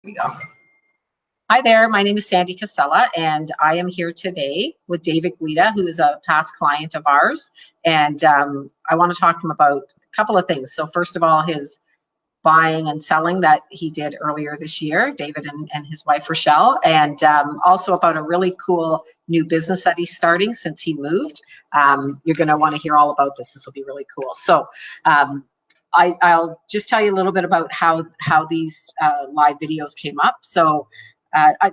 We go. Hi there, my name is Sandy Casella, and I am here today with David Guida, who is a past client of ours. And I want to talk to him about a couple of things. So first of all, his buying and selling that he did earlier this year, David and his wife, Rochelle, and also about a really cool new business that he's starting since he moved. You're going to want to hear all about this. This will be really cool. So I'll just tell you a little bit about how these live videos came up. So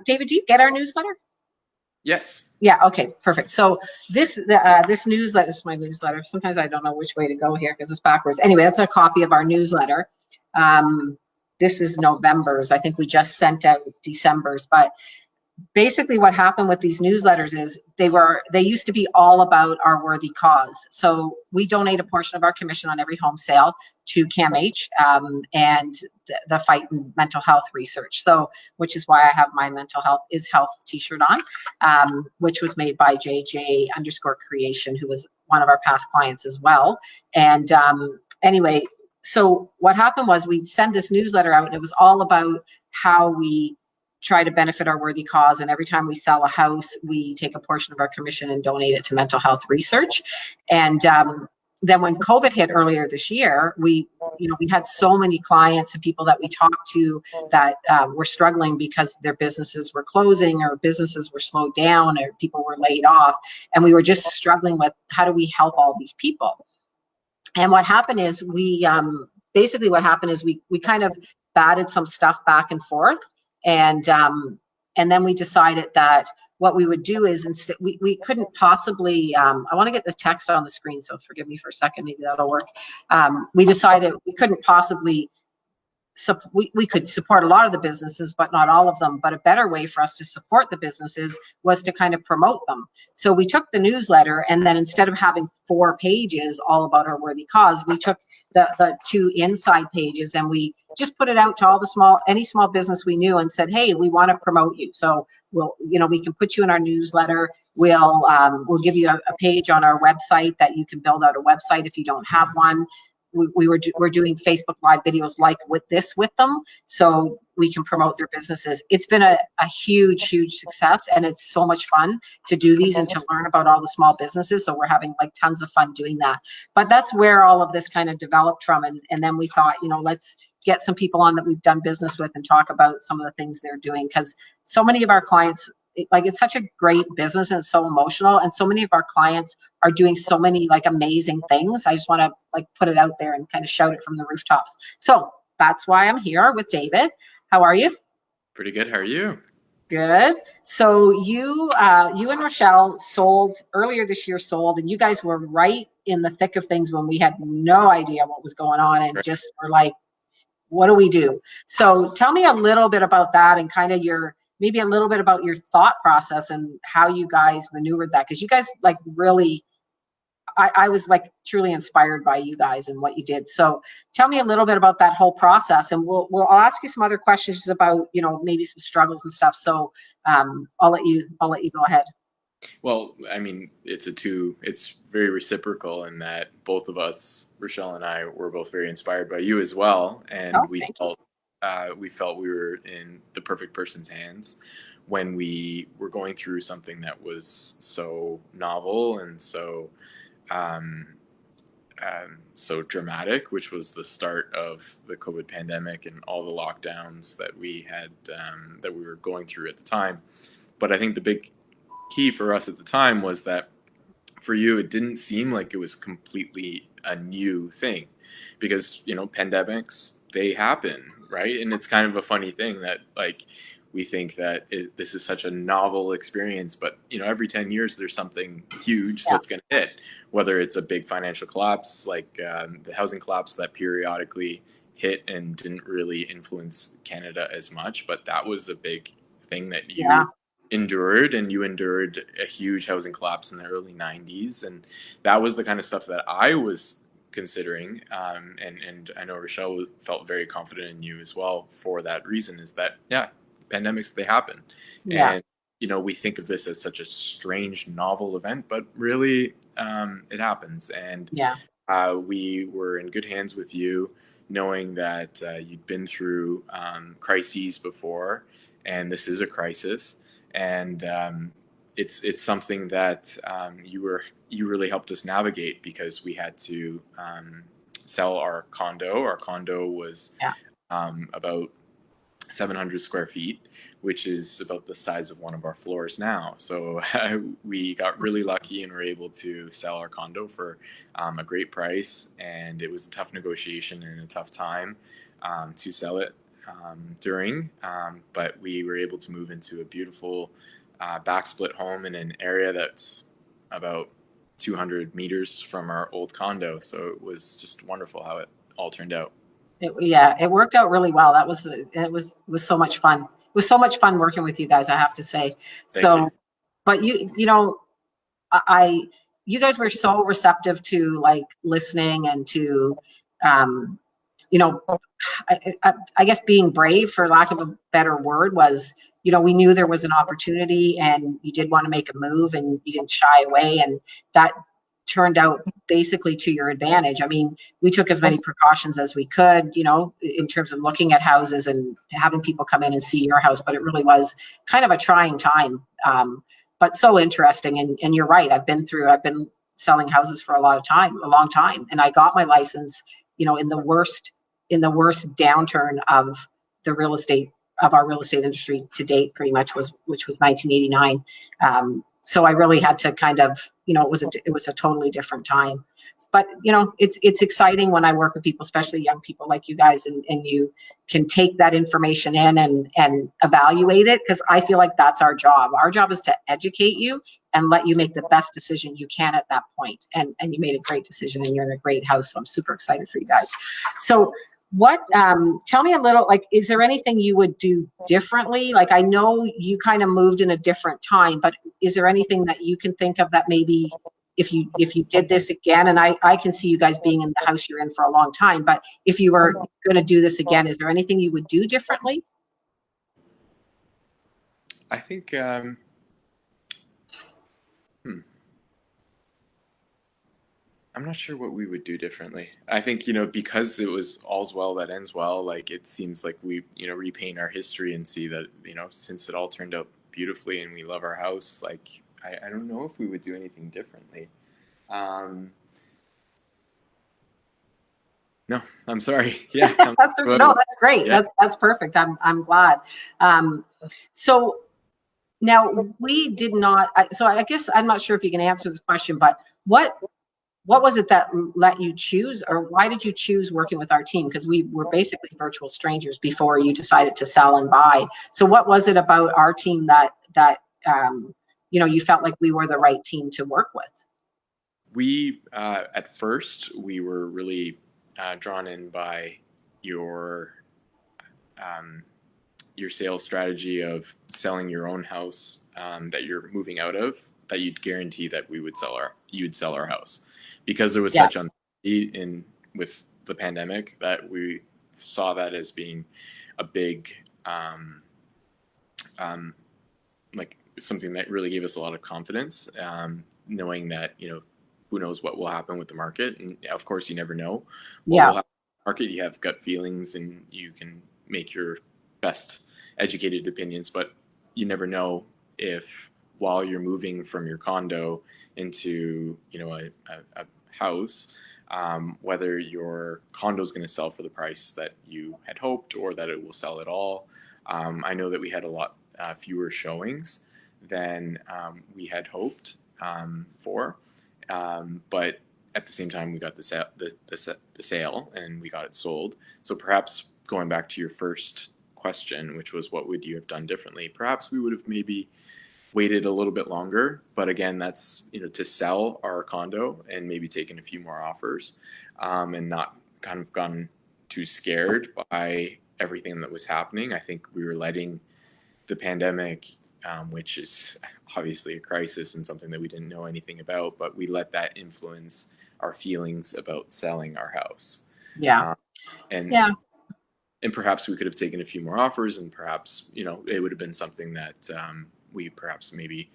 David, do you get our newsletter? Yes. Yeah. Okay. Perfect. So this newsletter is my newsletter. Sometimes I don't know which way to go here because it's backwards. Anyway, that's a copy of our newsletter. This is November's. I think we just sent out December's, but basically what happened with these newsletters is they used to be all about our worthy cause. So we donate a portion of our commission on every home sale to CAMH and the fight in mental health research. So, which is why I have my mental health is health t-shirt on, which was made by JJ_creation, who was one of our past clients as well. And anyway, so what happened was we sent this newsletter out and it was all about how we try to benefit our worthy cause. And every time we sell a house, we take a portion of our commission and donate it to mental health research. And then when COVID hit earlier this year, we had so many clients and people that we talked to that were struggling because their businesses were closing or businesses were slowed down or people were laid off. And we were just struggling with how do we help all these people? And what happened is we kind of batted some stuff back and forth. And then we decided that what we would do is instead we couldn't possibly I want to get the text on the screen, so forgive me for a second, maybe that'll work. We decided we couldn't possibly we could support a lot of the businesses, but not all of them. But a better way for us to support the businesses was to kind of promote them. So we took the newsletter, and then instead of having 4 pages all about our worthy cause, we took the 2 inside pages and we just put it out to all any small business we knew and said, hey, we want to promote you. So we can put you in our newsletter. We'll give you a page on our website that you can build out a website if you don't have one. We're doing Facebook Live videos like with them, so we can promote their businesses. It's been a huge success, and it's so much fun to do these and to learn about all the small businesses. So we're having like tons of fun doing that. But that's where all of this kind of developed from, and then we thought, let's get some people on that we've done business with and talk about some of the things they're doing, because so many of our clients, it's such a great business and it's so emotional, and so many of our clients are doing so many amazing things. I just want to put it out there and kind of shout it from the rooftops. So that's why I'm here with David. How are you? Pretty good. How are you? Good. So you and Rochelle sold earlier this year, and you guys were right in the thick of things when we had no idea what was going on and just were like, what do we do? So tell me a little bit about that and kind of maybe a little bit about your thought process and how you guys maneuvered that. Because you guys really, I was truly inspired by you guys and what you did. So tell me a little bit about that whole process, and I'll ask you some other questions about, maybe some struggles and stuff. So I'll let you go ahead. Well, I mean, it's very reciprocal in that both of us, Rochelle and I, were both very inspired by you as well. And we felt we were in the perfect person's hands when we were going through something that was so novel and so dramatic, which was the start of the COVID pandemic and all the lockdowns that we had, that we were going through at the time. But I think the big key for us at the time was that for you, it didn't seem like it was completely a new thing, because, pandemics, they happen, right? And it's kind of a funny thing that we think that this is such a novel experience, but every 10 years there's something huge that's going to hit, whether it's a big financial collapse like the housing collapse that periodically hit and didn't really influence Canada as much, but that was a big thing that you endured, and you endured a huge housing collapse in the early 90s, and that was the kind of stuff that I was considering, and I know Rochelle felt very confident in you as well for that reason, is that pandemics, they happen. And we think of this as such a strange novel event, but really it happens. And we were in good hands with you, knowing that you'd been through crises before, and this is a crisis, and it's something that you really helped us navigate, because we had to sell our condo. Our condo was Yeah. about 700 square feet, which is about the size of one of our floors now. So we got really lucky and were able to sell our condo for a great price. And it was a tough negotiation and a tough time to sell it during, but we were able to move into a beautiful backsplit home in an area that's about 200 meters from our old condo. So it was just wonderful how it all turned out. It worked out really well. It was so much fun. It was so much fun working with you guys, I have to say. Thank you. So, but I you guys were so receptive to like listening and to, um, you know, I guess being brave, for lack of a better word, was, we knew there was an opportunity and you did want to make a move and you didn't shy away. And that turned out basically to your advantage. I mean, we took as many precautions as we could, in terms of looking at houses and having people come in and see your house, but it really was kind of a trying time. But so interesting. And you're right. I've been selling houses for a long time. And I got my license, in the worst downturn of the real estate of our real estate industry to date, pretty much, which was 1989. So I really had to kind of, it was a totally different time. But it's exciting when I work with people, especially young people like you guys, and you can take that information in and evaluate it, because I feel like that's our job. Our job is to educate you and let you make the best decision you can at that point. And you made a great decision, and you're in a great house. So I'm super excited for you guys. So tell me a little, like, is there anything you would do differently? Like, I know you kind of moved in a different time, but is there anything that you can think of that maybe if you did this again, and I can see you guys being in the house you're in for a long time, but if you were going to do this again, is there anything you would do differently? I think I'm not sure what we would do differently. I think, because it was all's well that ends well, like it seems like we, repaint our history and see that, since it all turned out beautifully and we love our house, like I don't know if we would do anything differently. No, I'm sorry. Yeah. That's great. Yeah. That's perfect. I'm glad. So now we did not, so I guess I'm not sure if you can answer this question, but what was it that let you choose, or why did you choose working with our team? Because we were basically virtual strangers before you decided to sell and buy. So what was it about our team that you felt like we were the right team to work with? We, at first, we were really drawn in by your sales strategy of selling your own house that you're moving out of, that you'd guarantee that you'd sell our house, because there was such uncertainty with the pandemic, that we saw that as being a big like something that really gave us a lot of confidence, knowing that who knows what will happen with the market, and of course you never know what will happen with the market. You have gut feelings and you can make your best educated opinions, but you never know if, while you're moving from your condo into a house, whether your condo is going to sell for the price that you had hoped, or that it will sell at all. I know that we had a lot fewer showings than we had hoped for, but at the same time we got the sale and we got it sold. So perhaps, going back to your first question, which was what would you have done differently, perhaps we would have maybe waited a little bit longer, but again, that's to sell our condo and maybe taken a few more offers, and not kind of gotten too scared by everything that was happening. I think we were letting the pandemic, which is obviously a crisis and something that we didn't know anything about, but we let that influence our feelings about selling our house. And perhaps we could have taken a few more offers, and perhaps it would have been something that we perhaps maybe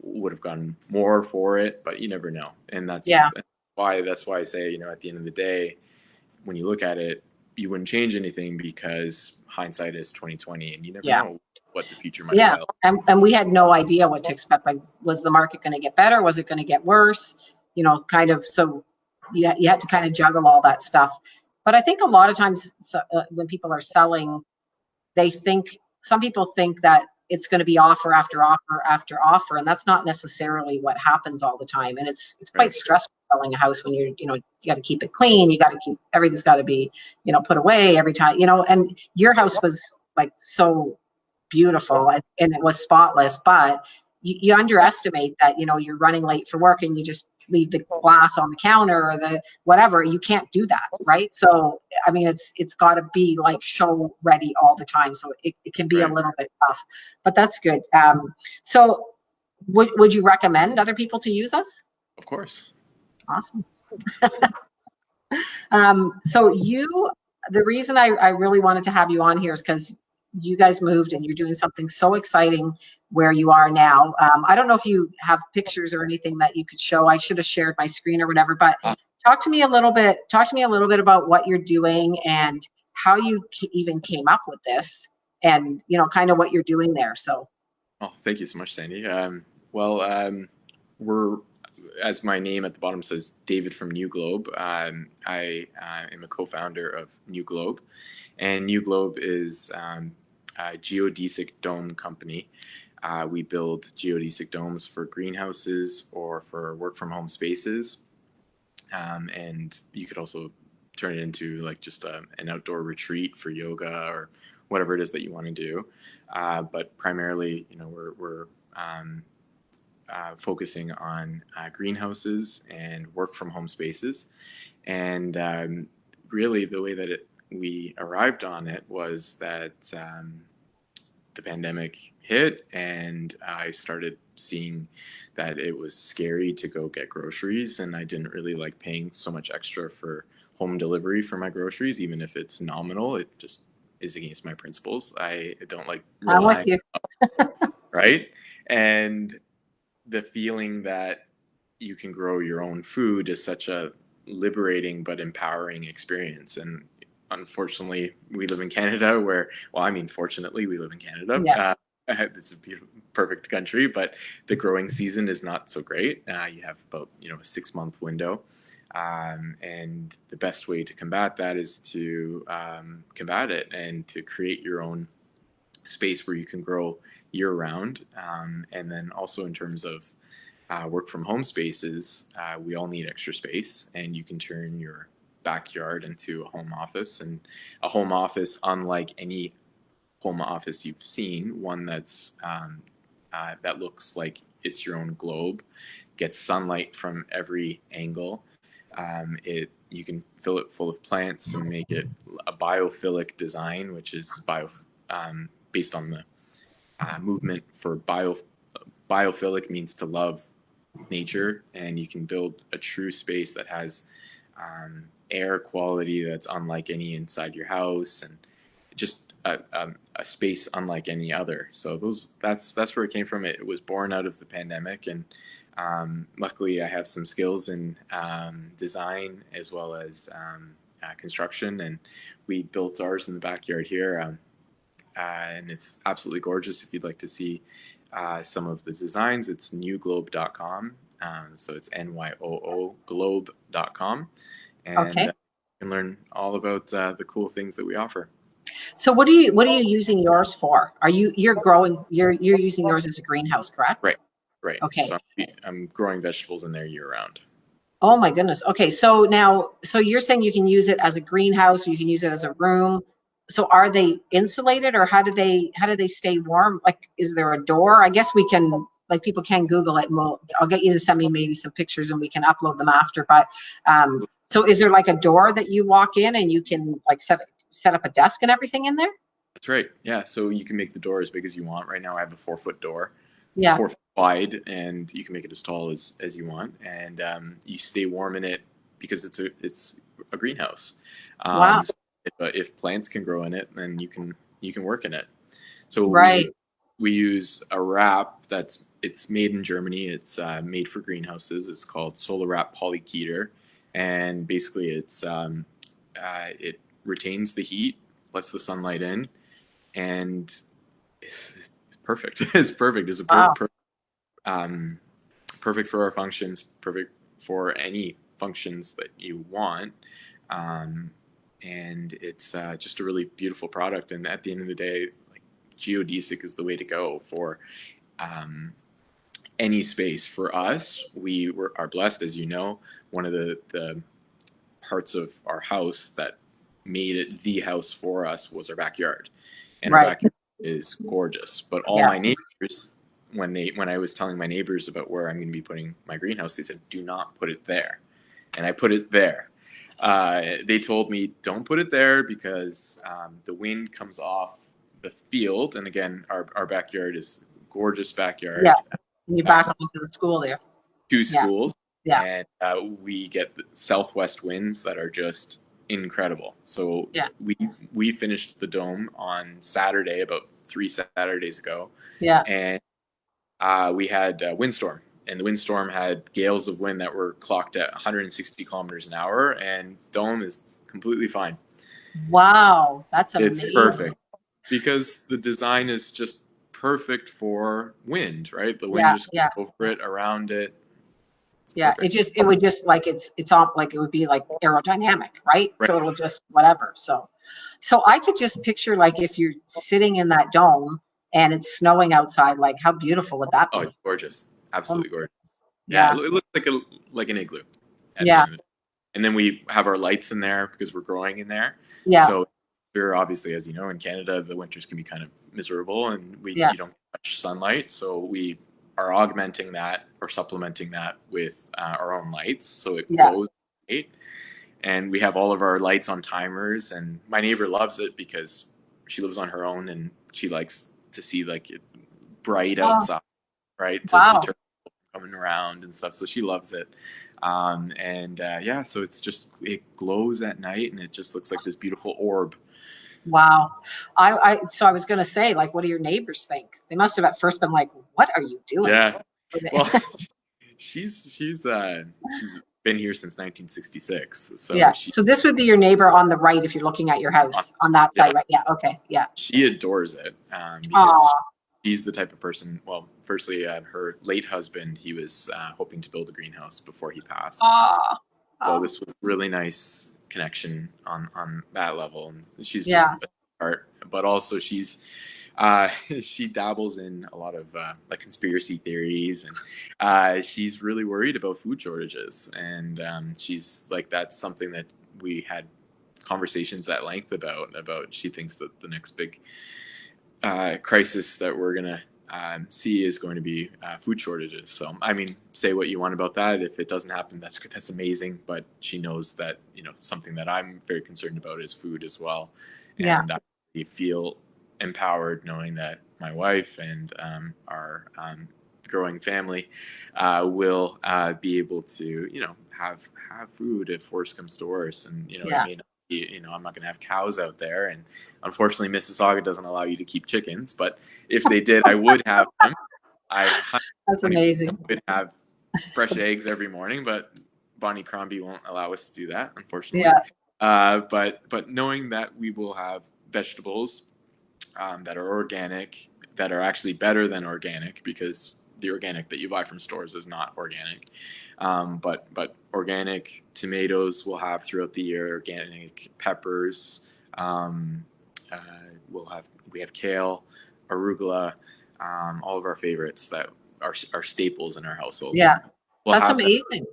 would have gotten more for it, but you never know. And that's that's why I say, at the end of the day, when you look at it, you wouldn't change anything because hindsight is 2020, and you never Yeah. know what the future might Yeah. hold. And we had no idea what to expect. Like, was the market going to get better? Was it going to get worse? Kind of. So you had to kind of juggle all that stuff. But I think a lot of times when people are selling, some people think that it's going to be offer after offer after offer, and that's not necessarily what happens all the time. And it's quite Right. stressful selling a house when you got to keep it clean, you got to keep everything's got to be put away every time. And your house was like so beautiful, and it was spotless, but you underestimate that you're running late for work and you just leave the glass on the counter or the whatever. You can't do that, right? So I mean, it's got to be like show ready all the time, so it can be a Right. little bit tough, but that's good. So would you recommend other people to use us? Of course. Awesome. So the reason I really wanted to have you on here is because you guys moved and you're doing something so exciting where you are now. I don't know if you have pictures or anything that you could show. I should have shared my screen or whatever, but talk to me a little bit about what you're doing and how you even came up with this, and kind of what you're doing there. So Oh, thank you so much, Sandy. We're, as my name at the bottom says, David from New Globe. I am a co-founder of New Globe, and New Globe is a geodesic dome company. We build geodesic domes for greenhouses or for work from home spaces, and you could also turn it into like just an outdoor retreat for yoga or whatever it is that you want to do. But primarily, we're focusing on greenhouses and work from home spaces. And really, the way that we arrived on it was that the pandemic hit, and I started seeing that it was scary to go get groceries, and I didn't really like paying so much extra for home delivery for my groceries, even if it's nominal. It just is against my principles. I don't like I'm with relying, you. right? And the feeling that you can grow your own food is such a liberating but empowering experience. And unfortunately, we live in Canada fortunately, we live in Canada. Yeah. It's a beautiful, perfect country, but the growing season is not so great. You have about, a 6-month window. And the best way to combat that is to combat it and to create your own space where you can grow year round. And then also in terms of work from home spaces, we all need extra space, and you can turn your backyard into a home office. And a home office, unlike any home office you've seen, one that's that looks like it's your own globe, gets sunlight from every angle. You can fill it full of plants and make it a biophilic design, which is based on the movement for biophilic means to love nature, and you can build a true space that has air quality that's unlike any inside your house, and just a space unlike any other. So that's where it came from. It was born out of the pandemic, and luckily I have some skills in design as well as construction, and we built ours in the backyard here. And it's absolutely gorgeous. If you'd like to see some of the designs, it's newglobe.com. So it's NYOO globe.com. And Okay. you can learn all about the cool things that we offer. So what are you using yours for? You're using yours as a greenhouse, correct? Right. Okay. So I'm growing vegetables in there year round. Oh my goodness. Okay. So you're saying you can use it as a greenhouse, or you can use it as a room. So are they insulated, or how do they stay warm? Like, is there a door? I guess we can, like, people can Google it, and I'll get you to send me maybe some pictures and we can upload them after. But so is there like a door that you walk in and you can like set up a desk and everything in there? That's right. Yeah. So you can make the door as big as you want. Right now I have a 4-foot door. Yeah. 4 foot wide, and you can make it as tall as you want, and you stay warm in it because it's a greenhouse. Wow. So if plants can grow in it, then you can work in it. So Right. we use a wrap it's made in Germany. It's made for greenhouses. It's called Solar Wrap Polykeder, and basically it retains the heat, lets the sunlight in, and it's perfect. It's perfect. It's a Wow. perfect for our functions, perfect for any functions that you want. And it's just a really beautiful product. And at the end of the day, like, geodesic is the way to go for any space. For us, are blessed, as you know. One of the parts of our house that made it the house for us was our backyard, and our Right. backyard is gorgeous. But all my neighbors, when I was telling my neighbors about where I'm going to be putting my greenhouse, they said, "Do not put it there," and I put it there. They told me, "Don't put it there because the wind comes off the field." And again, our backyard is a gorgeous backyard. Yeah. And you back onto the school there. Two schools. Yeah. And we get the southwest winds that are just incredible. So we finished the dome on Saturday, about 3 Saturdays ago. Yeah. And we had a windstorm, and the windstorm had gales of wind that were clocked at 160 kilometers an hour, and dome is completely fine. Wow, that's amazing. It's perfect because the design is just perfect for wind, right? The wind just goes over it, around it. Yeah, perfect. it would just like it's all like, it would be like aerodynamic, right? So it'll just whatever. So I could just picture, like, if you're sitting in that dome and it's snowing outside, like, how beautiful would that be? Oh, it's gorgeous. Absolutely gorgeous. Yeah. Yeah, it looks like an igloo. Yeah. And then we have our lights in there because we're growing in there. Yeah. So we're obviously, as you know, in Canada, the winters can be kind of miserable, and you don't get much sunlight. So we are augmenting that or supplementing that with our own lights, so it glows at night. And we have all of our lights on timers, and my neighbor loves it because she lives on her own and she likes to see, like, it bright outside, right? To turn coming around and stuff. So she loves it. So it glows at night, and it just looks like this beautiful orb. Wow. So I was going to say, like, what do your neighbors think? They must have at first been like, "What are you doing?" Yeah. Well, she's been here since 1966. So so this would be your neighbor on the right if you're looking at your house on that side, right? Yeah. Okay. Yeah. She adores it because she's the type of person. Well, firstly, her late husband, he was hoping to build a greenhouse before he passed. So this was really nice connection on that level. And she's just a part, but also she dabbles in a lot of like conspiracy theories, and she's really worried about food shortages. And she's like, that's something that we had conversations at length about. She thinks that the next big crisis that we're gonna see is going to be food shortages. So, I mean, say what you want about that. If it doesn't happen, that's amazing. But she knows that, something that I'm very concerned about is food as well. And I feel empowered knowing that my wife and our growing family will be able to, have food if worse comes to worse. And, it may not, I'm not going to have cows out there, and unfortunately Mississauga doesn't allow you to keep chickens, but if they did, I would have them. That's amazing. I would have fresh eggs every morning, but Bonnie Crombie won't allow us to do that, unfortunately. But knowing that we will have vegetables that are organic, that are actually better than organic, because the organic that you buy from stores is not organic. But organic tomatoes we'll have throughout the year, organic peppers. We have kale, arugula, all of our favorites that are staples in our household. Yeah, that's amazing.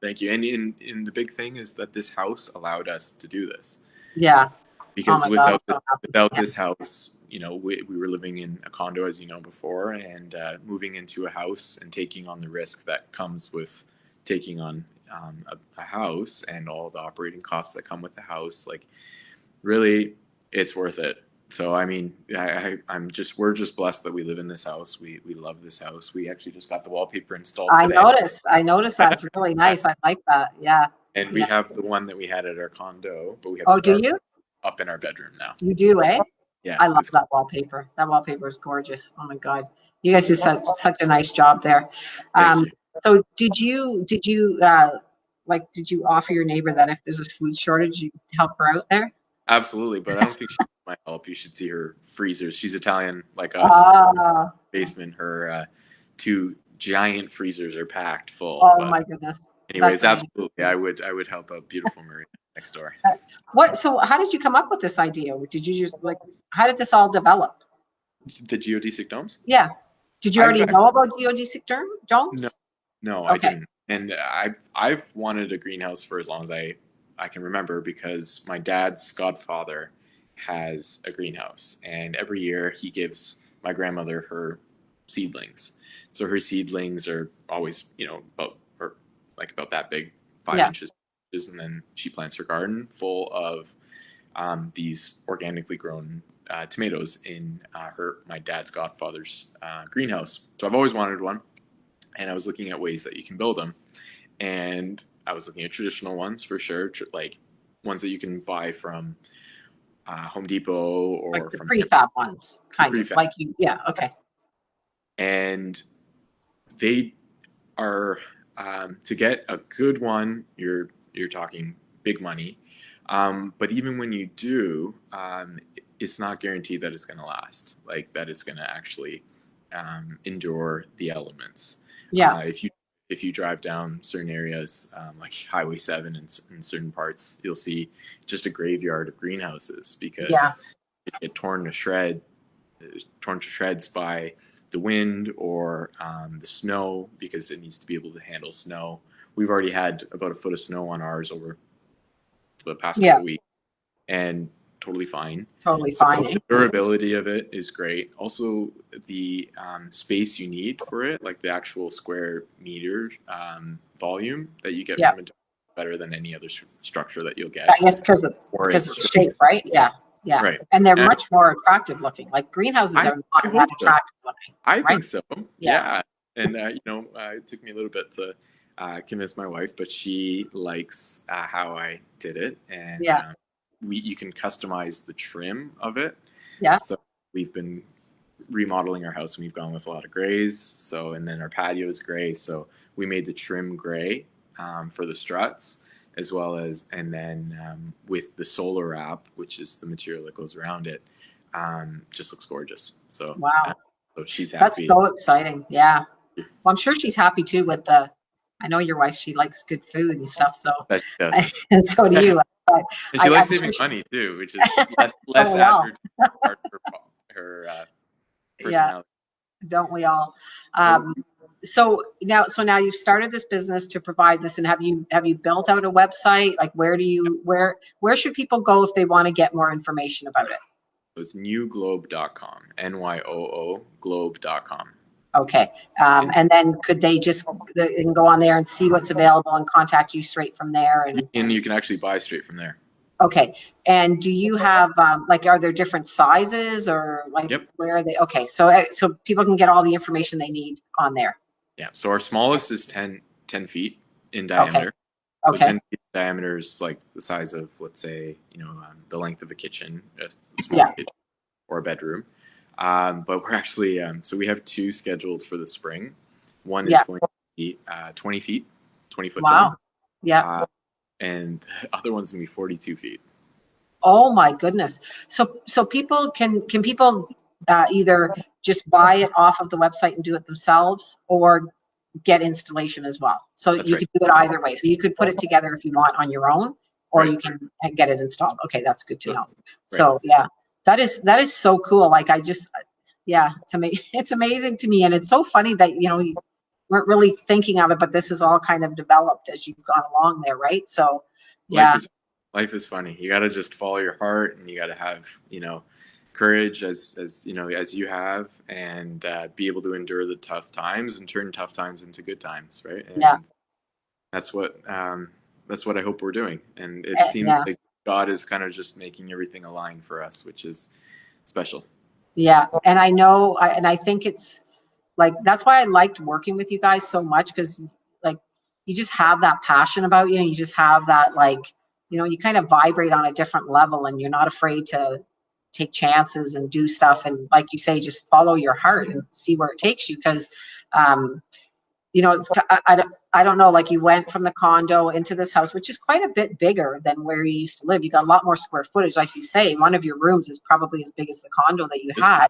Thank you. And the big thing is that this house allowed us to do this. Yeah. Because without this house, we were living in a condo, as you know, before, and moving into a house and taking on the risk that comes with taking on a house and all the operating costs that come with the house. Like, really, it's worth it. So, I mean, we're just blessed that we live in this house. We love this house. We actually just got the wallpaper installed today. I noticed that's really nice. I like that. Yeah. And we have the one that we had at our condo, but we have do you? Up in our bedroom now. You do, eh? Yeah. I love that wallpaper. That wallpaper is gorgeous. Oh my God. You guys did such a nice job there. Thank you. So did you like, did you offer your neighbor that if there's a food shortage, you help her out there? Absolutely, but I don't think she needs my help. You should see her freezers. She's Italian like us. Ah, Basement, her two giant freezers are packed full. oh But my goodness. That's anyways, amazing. absolutely, I would help out beautiful Maria next door. So how did you come up with this idea? Did you just like, how did this all develop? The geodesic domes? Yeah. Did you already I've know about geodesic no, domes? no, I Okay. didn't. And I've wanted a greenhouse for as long as I can remember, because my dad's godfather has a greenhouse, and every year he gives my grandmother her seedlings. So her seedlings are always, about that big, 5 inches, and then she plants her garden full of these organically grown tomatoes in my dad's godfather's greenhouse. So I've always wanted one, and I was looking at ways that you can build them, and I was looking at traditional ones for sure, like ones that you can buy from Home Depot or Like the from prefab ones, kind of prefab, like you. Yeah. Okay. and they are to get a good one. You're talking big money, but even when you do, it's not guaranteed that it's going to last. Like that, it's going to actually endure the elements. Yeah. If you drive down certain areas, like Highway 7 in certain parts, you'll see just a graveyard of greenhouses Yeah. because it get torn to shreds by the wind or the snow, because it needs to be able to handle snow. We've already had about a foot of snow on ours over the past Yeah. couple weeks, and totally fine. Totally So fine. the durability of it is great. Also, the space you need for it, like the actual square meter volume that you get from it, better than any other structure that you'll get. I guess because of the shape, right? Yeah. Yeah. Right. And they're much more attractive looking. Like greenhouses are not that attractive looking. I right? think so. Yeah. Yeah. And it took me a little bit to convince my wife, but she likes how I did it, and Yeah. you can customize the trim of it. Yeah. So we've been remodeling our house, and we've gone with a lot of grays. So, and then our patio is gray, so we made the trim gray for the struts, as well as, and then with the solar wrap, which is the material that goes around it, just looks gorgeous. So Wow. so she's happy. That's so exciting. Yeah. Well, I'm sure she's happy too with I know your wife, she likes good food and stuff. So, That she does. and so do you. But And she likes I'm saving sure money too, which is less Don't we all? advertising part of her personality. Don't we all? So now you've started this business to provide this, and have you built out a website? Like where should people go if they want to get more information about it? So it's newglobe.com, NYOO globe.com. Okay. And then could they just can go on there and see what's available and contact you straight from there? And you can actually buy straight from there. Okay. And do you have are there different sizes, or like where are they? Okay. So people can get all the information they need on there. Yeah. So our smallest is 10 feet in diameter. Okay. So 10 feet in diameter is like the size of, let's say, the length of a kitchen, a small kitchen or a bedroom. But we're actually, so we have two scheduled for the spring. One is going to be 20 feet, 20 foot. Wow. Dome. Yeah. And the other one's going to be 42 feet. Oh my goodness. So people can people either just buy it off of the website and do it themselves, or get installation as well. So That's you right. could do it either way. So you could put it together if you want on your own, or you can get it installed. Okay. That's good to know. Right. So yeah, that is so cool. Like it's amazing to me. And it's so funny that, you weren't really thinking of it, but this is all kind of developed as you've gone along there. Right. So yeah. Life is funny. You got to just follow your heart, and you got to have, courage as you have, and be able to endure the tough times and turn tough times into good times. Right. And that's what I hope we're doing. And it seems like God is kind of just making everything align for us, which is special. Yeah. And I know, and I think it's like, that's why I liked working with you guys so much, because like you just have that passion about you, and you just have that, like, you kind of vibrate on a different level, and you're not afraid to take chances and do stuff. And like you say, just follow your heart and see where it takes you. Because, you know, I don't know, like you went from the condo into this house, which is quite a bit bigger than where you used to live. You got a lot more square footage. Like you say, one of your rooms is probably as big as the condo that you had,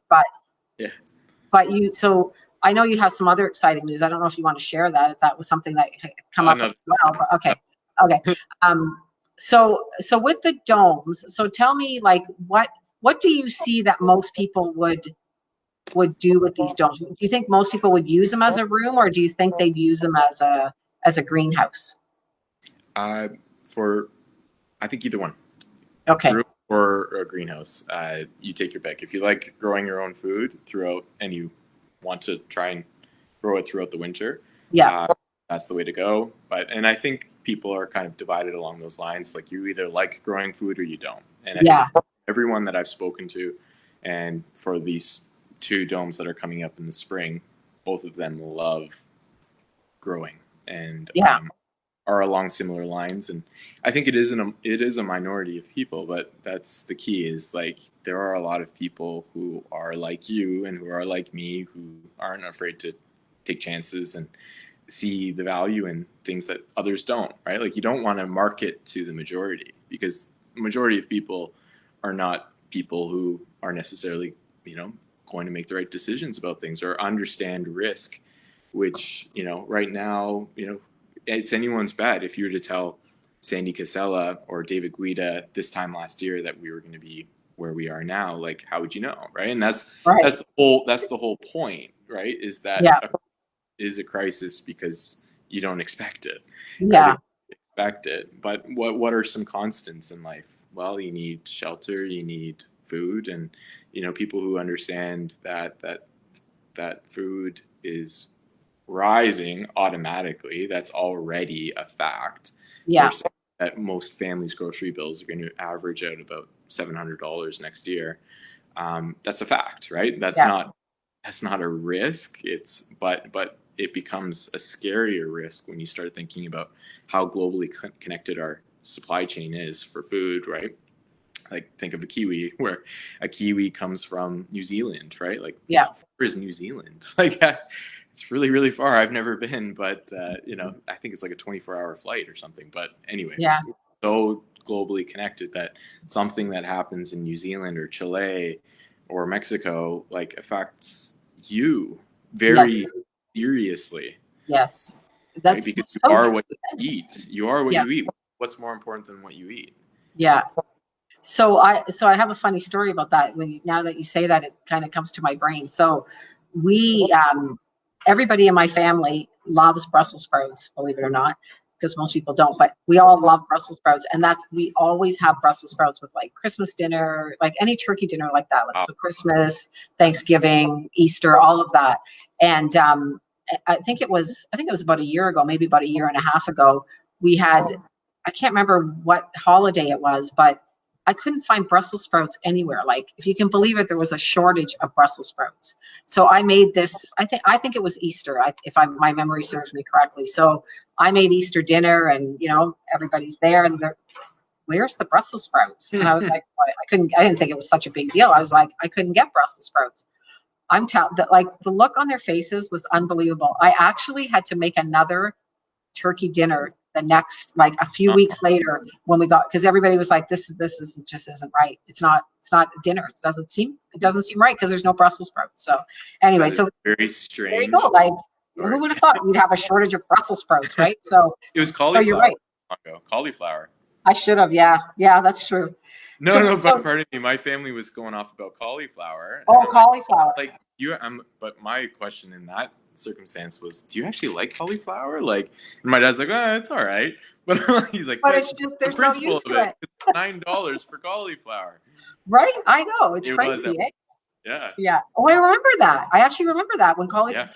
Yeah. but so I know you have some other exciting news. I don't know if you want to share that, if that was something that had come up No, as well, but okay. So with the domes, so tell me, like, what do you see that most people would do with these domes? Do you think most people would use them as a room, or do you think they'd use them as a greenhouse? I think either one. Okay. Room or a greenhouse. You take your pick. If you like growing your own food throughout, and you want to try and grow it throughout the winter, Yeah. that's the way to go. And I think people are kind of divided along those lines. Like, you either like growing food or you don't. And I think for everyone that I've spoken to, and for these 2 domes that are coming up in the spring, both of them love growing and are along similar lines. And I think it is a minority of people, but that's the key, is like, there are a lot of people who are like you and who are like me, who aren't afraid to take chances and see the value in things that others don't, right? Like, you don't want to market to the majority, because the majority of people are not people who are necessarily, going to make the right decisions about things or understand risk, which, right now, it's anyone's bet. If you were to tell Sandy Casella or David Guida this time last year that we were going to be where we are now, like, how would you know, right? And that's the whole point, right? Is that is a crisis because you don't expect it. Yeah. Right? Expect it. But what are some constants in life? Well, you need shelter, you need food, and people who understand that food is rising automatically. That's already a fact. Yeah. That most families' grocery bills are going to average out about $700 next year. That's a fact, right? That's not a risk. But it becomes a scarier risk when you start thinking about how globally connected our supply chain is for food, right? Like, think of a kiwi, where a kiwi comes from New Zealand, right? Like, how far is New Zealand? Like, it's really, really far. I've never been, but I think it's like a 24-hour flight or something. But anyway, so globally connected that something that happens in New Zealand or Chile or Mexico, like, affects you very seriously. Yes. Right? Because you are what you eat. You are what you eat. What's more important than what you eat? Yeah. So I have a funny story about that. Now that you say that, it kind of comes to my brain. So we, everybody in my family loves Brussels sprouts, believe it or not, because most people don't, but we all love Brussels sprouts. And we always have Brussels sprouts with, like, Christmas dinner, like any turkey dinner like that. Like, so Christmas, Thanksgiving, Easter, all of that. And I think it was about a year ago, maybe about a year and a half ago, we had, I can't remember what holiday it was, but I couldn't find Brussels sprouts anywhere. Like, if you can believe it, there was a shortage of Brussels sprouts. So I made this, I think it was Easter, if my memory serves me correctly. So I made Easter dinner, and, everybody's there, and where's the Brussels sprouts? And I was like, I didn't think it was such a big deal. I was like, I couldn't get Brussels sprouts. I'm telling that, like, the look on their faces was unbelievable. I actually had to make another turkey dinner the next, like, a few weeks later, when we got, because everybody was like, this just isn't right. It's not dinner. It doesn't seem right, because there's no Brussels sprouts. So anyway, so very strange. There you go. Like, who would have thought we'd have a shortage of Brussels sprouts, right? So it was cauliflower. So you're right. Cauliflower. I should have. Yeah, that's true. But pardon me. My family was going off about cauliflower. Oh, cauliflower. But my question in that circumstance was, do you actually like cauliflower? Like, and my dad's like, it's all right. But he's like, but it's just, there's no use to it. It's $9 for cauliflower. Right? I know. It's crazy, eh? Yeah. Yeah. Oh, I remember that. I actually remember that when cauliflower.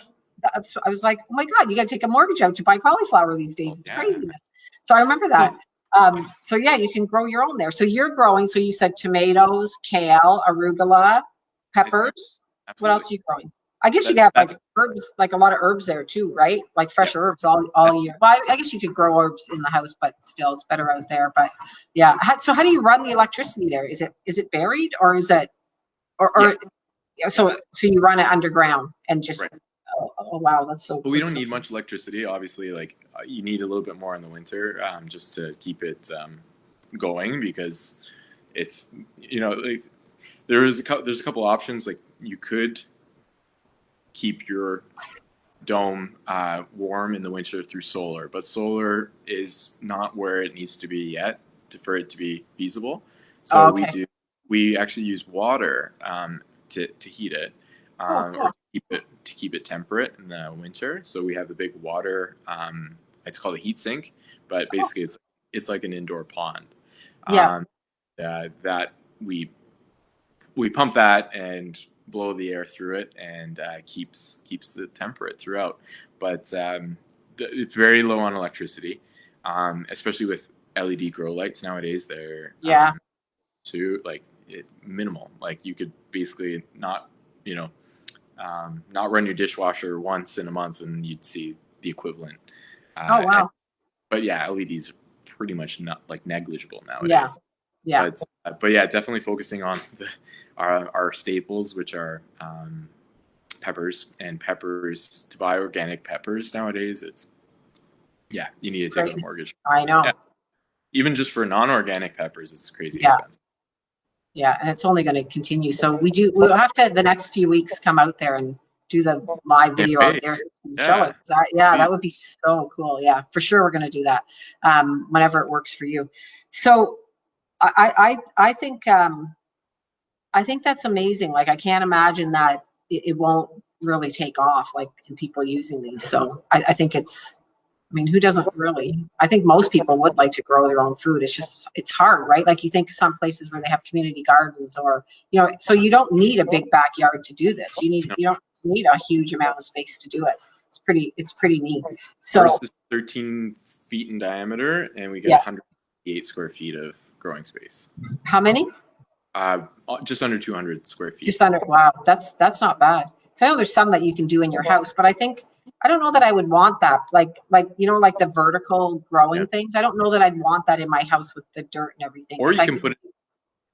Yeah. I was like, oh my God, you got to take a mortgage out to buy cauliflower these days. It's craziness. So I remember that. So yeah, you can grow your own there. So you're growing. So you said tomatoes, kale, arugula, peppers. Absolutely. What else are you growing? I guess you got, like, herbs, like a lot of herbs there too, right? Like fresh herbs all year. Well, I guess you could grow herbs in the house, but still, it's better out there. But yeah. So how do you run the electricity there? Is it buried, or is it, or so you run it underground and just Oh wow, that's so. But we That's don't so need much electricity. Obviously, like you need a little bit more in the winter, just to keep it going, because it's, like there's a couple options. Like you could keep your dome warm in the winter through solar, but solar is not where it needs to be yet for it to be feasible. So oh, okay. we actually use water to heat it, Oh, or cool. to keep it temperate in the winter. So we have the big water. It's called a heat sink, but Oh, basically it's like an indoor pond. yeah. Um, that we pump that and blow the air through it, and keeps it temperate throughout. But it's very low on electricity, especially with LED grow lights nowadays. They're Yeah. too minimal. Like you could basically not run your dishwasher once in a month, and you'd see the equivalent. Oh, And, wow. but yeah, LEDs are pretty much not like negligible Yeah. nowadays. Yeah. But yeah, definitely focusing on our staples, which are peppers. And peppers, to buy organic peppers nowadays, you need It's to take out a crazy. mortgage. I Yeah, know. even just for non-organic peppers, it's crazy Yeah. expensive. Yeah. And it's only going to continue. So we'll have to, the next few weeks, come out there and do the live Can't video out wait. there so you can show Yeah, it. Yeah, sweet. that would be so cool. Yeah, for sure. We're going to do that whenever it works for you. So I think, I think that's amazing. Like, I can't imagine that it won't really take off, like, in people using these. So I think I mean, who doesn't really? I think most people would like to grow their own food. It's just, it's hard, right? Like, you think some places where they have community gardens, or, so you don't need a big backyard to do this. No, You don't need a huge amount of space to do it. It's pretty neat. ours So is 13 feet in diameter, and we get yeah, 108 square feet of growing space. how many? Just under 200 square feet. Just under, wow, that's not bad. So I know there's some that you can do in your house, but I don't know that I would want that. Like the vertical Yeah. growing things. I don't know that I'd want that in my house with the dirt and everything. Or Because you I can could put it. see,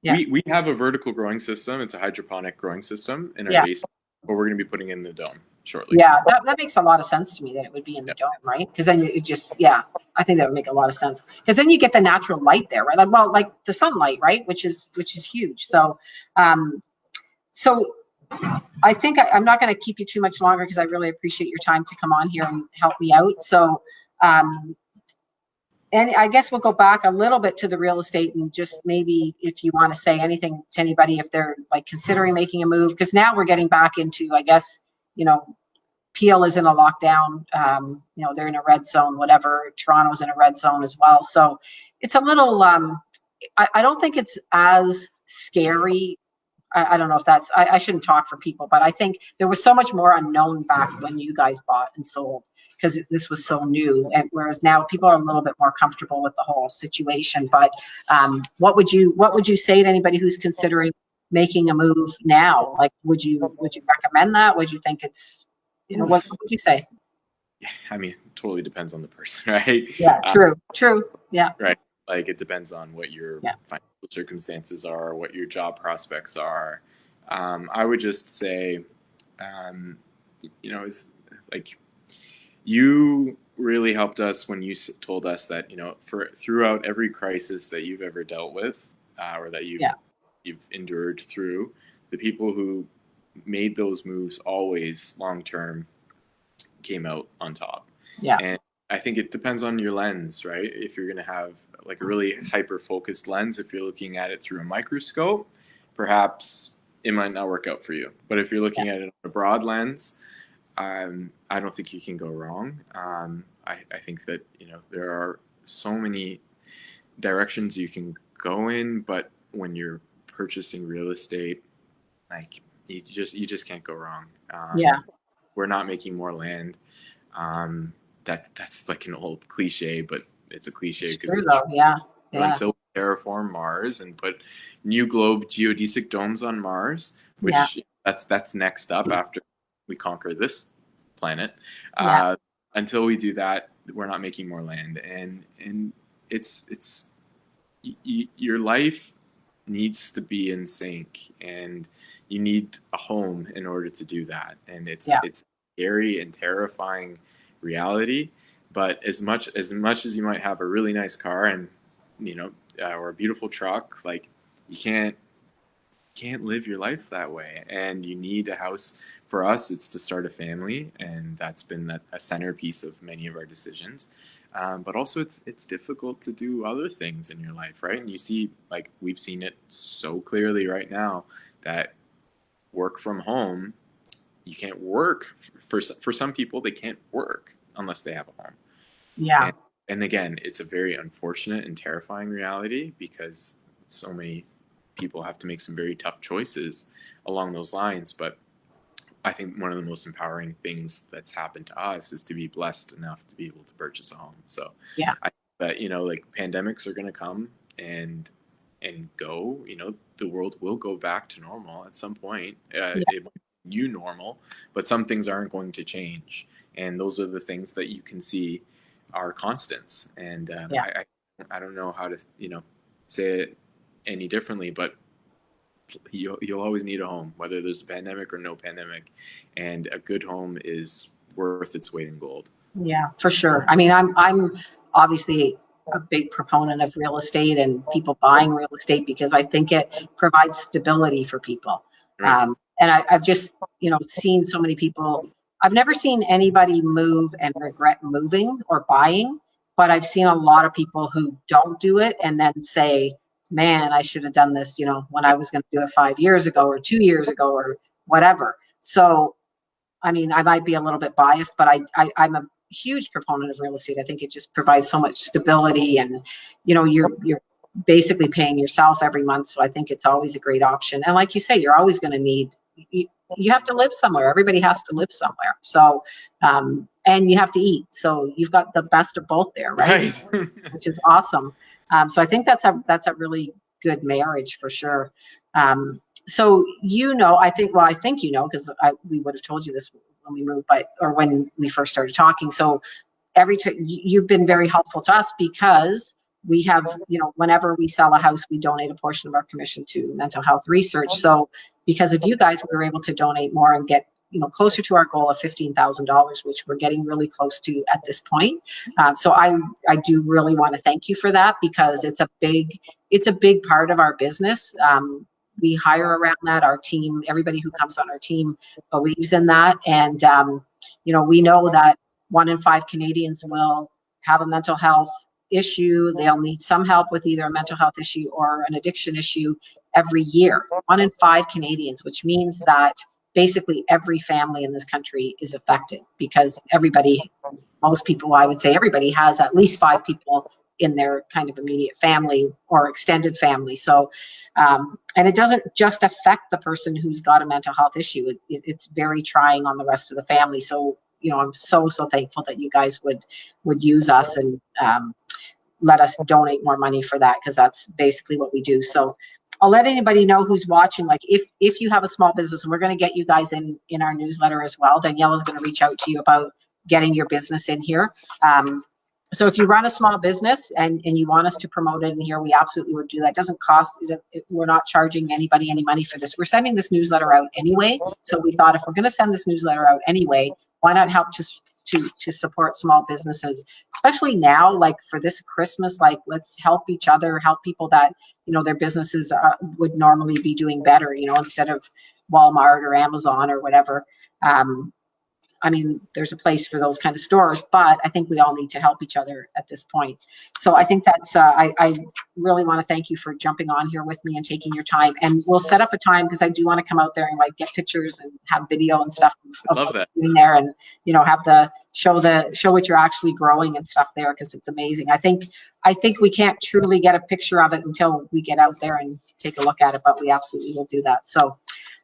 yeah, We have a vertical growing system. It's a hydroponic growing system in our yeah, basement, but we're going to be putting in the dome shortly. yeah. That makes a lot of sense to me that it would be in the Yeah. dome, right? Because then it just, yeah, I think that would make a lot of sense. Because then you get the natural light there, right? Like the sunlight, right? Which is huge. Um, so I think I'm not going to keep you too much longer, because I really appreciate your time to come on here and help me out. So, um, and I guess we'll go back a little bit to the real estate, and just maybe if you want to say anything to anybody, if they're like considering making a move, because now we're getting back into, I guess, you know, Peel is in a lockdown, they're in a red zone, whatever. Toronto's in a red zone as well. So it's a little, I don't think it's as scary. I don't know if I shouldn't talk for people, but I think there was so much more unknown back when you guys bought and sold, because this was so new. And whereas now people are a little bit more comfortable with the whole situation. But what would you say to anybody who's considering making a move now? Like, would you recommend that? Would you think it's, what would you say? Yeah, I mean, it totally depends on the person, right? Yeah, true. Yeah, Right. Like it depends on what your yeah, financial circumstances are, what your job prospects are. I would just say, um, it's like you really helped us when you told us that, for throughout every crisis that you've ever dealt with, or that yeah, you've endured through, the people who made those moves always long term came out on top. yeah, And I think it depends on your lens, right? If you're going to have like a really hyper focused lens, if you're looking at it through a microscope, perhaps it might not work out for you. But if you're yeah, looking at it on a broad lens, I don't think you can go wrong. I think that there are so many directions you can go in, but when you're purchasing real estate, like you just can't go wrong. yeah. We're not making more land. That's like an old cliche, but it's a cliche It's because true it's though. true. Yeah, yeah, Until we terraform Mars and put new globe geodesic domes on Mars, yeah, which that's next up after we conquer this planet. yeah, Uh, until we do that, we're not making more land, and it's your life needs to be in sync, and you need a home in order to do that, and yeah, it's scary and terrifying reality. But as much as you might have a really nice car and, or a beautiful truck, like, you can't live your life that way, and you need a house. For us, it's to start a family, and that's been a centerpiece of many of our decisions. But also, it's difficult to do other things in your life, right? And you see, like, we've seen it so clearly right now, that work from home, you can't work. For some people, they can't work unless they have a home. Yeah. And again, it's a very unfortunate and terrifying reality, because so many people have to make some very tough choices along those lines. But I think one of the most empowering things that's happened to us is to be blessed enough to be able to purchase a home. So Yeah. I think that, like, pandemics are going to come and go. The world will go back to normal at some point. Yeah. It might be new normal, but some things aren't going to change, and those are the things that you can see are constants. And Yeah. I don't know how to say it any differently, but you'll always need a home, whether there's a pandemic or no pandemic, and a good home is worth its weight in gold. Yeah, for sure. I mean, I'm obviously a big proponent of real estate and people buying real estate, because I think it provides stability for people. Right. And I've just, seen so many people. I've never seen anybody move and regret moving or buying, but I've seen a lot of people who don't do it and then say, man, I should have done this, when I was going to do it 5 years ago or 2 years ago or whatever. So, I mean, I might be a little bit biased, but I'm a huge proponent of real estate. I think it just provides so much stability, and you're basically paying yourself every month. So I think it's always a great option. And like you say, you're always going to need, you have to live somewhere. Everybody has to live somewhere. So and you have to eat. So you've got the best of both there, right? Which is awesome. So I think that's a really good marriage for sure. So I think because we would have told you this when we moved, or when we first started talking. So you've been very helpful to us, because we have, whenever we sell a house, we donate a portion of our commission to mental health research. So because of you guys, we were able to donate more and get closer to our goal of $15,000, which we're getting really close to at this point. So I do really want to thank you for that, because it's a big part of our business. We hire around that. Our team, everybody who comes on our team believes in that. And, we know that 1 in 5 Canadians will have a mental health issue. They'll need some help with either a mental health issue or an addiction issue every year. 1 in 5 Canadians, which means that basically every family in this country is affected, because most people, I would say everybody, has at least 5 people in their kind of immediate family or extended family. So, and it doesn't just affect the person who's got a mental health issue. It's very trying on the rest of the family. So, I'm so thankful that you guys would use us and let us donate more money for that, because that's basically what we do. So I'll let anybody know who's watching, like, if you have a small business, and we're going to get you guys in our newsletter as well. Daniela's going to reach out to you about getting your business in here. So if you run a small business and you want us to promote it in here, we absolutely would do that. It doesn't cost, we're not charging anybody any money for this. We're sending this newsletter out anyway. So we thought, if we're going to send this newsletter out anyway, why not help to support small businesses, especially now, like for this Christmas, like, let's help each other, help people that, their businesses would normally be doing better, instead of Walmart or Amazon or whatever. I mean, there's a place for those kind of stores, but I think we all need to help each other at this point. So I think that's, I really want to thank you for jumping on here with me and taking your time. And we'll set up a time, because I do want to come out there and like get pictures and have video and stuff of Love that. doing there, and have show what you're actually growing and stuff there, because it's amazing. I think we can't truly get a picture of it until we get out there and take a look at it, but we absolutely will do that. So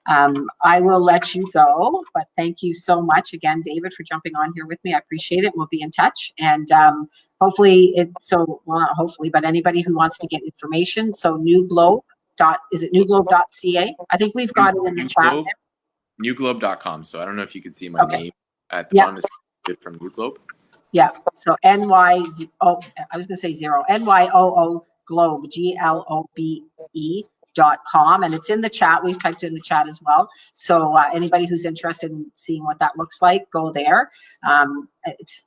I will let you go, but thank you so much again, David, for jumping on here with me. I appreciate it. We'll be in touch, and hopefully not hopefully, but anybody who wants to get information. So is it newglobe.ca? I think we've got it in the chat there. Newglobe.com. So I don't know if you could see my name at the bottom. Is from New Globe? Yeah. So I was going to say 0, NYOO Globe, GLOBE .com, and it's in the chat. We've typed it in the chat as well. So anybody who's interested in seeing what that looks like, go there. It's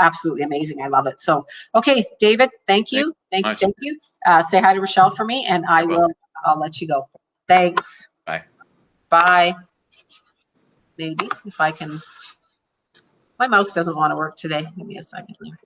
absolutely amazing. I love it. So, okay, David, thank you. Thank you. Say hi to Rochelle for me, and I'll let you go. Thanks. Bye. Bye. Maybe if I can, my mouse doesn't want to work today. Give me a second here.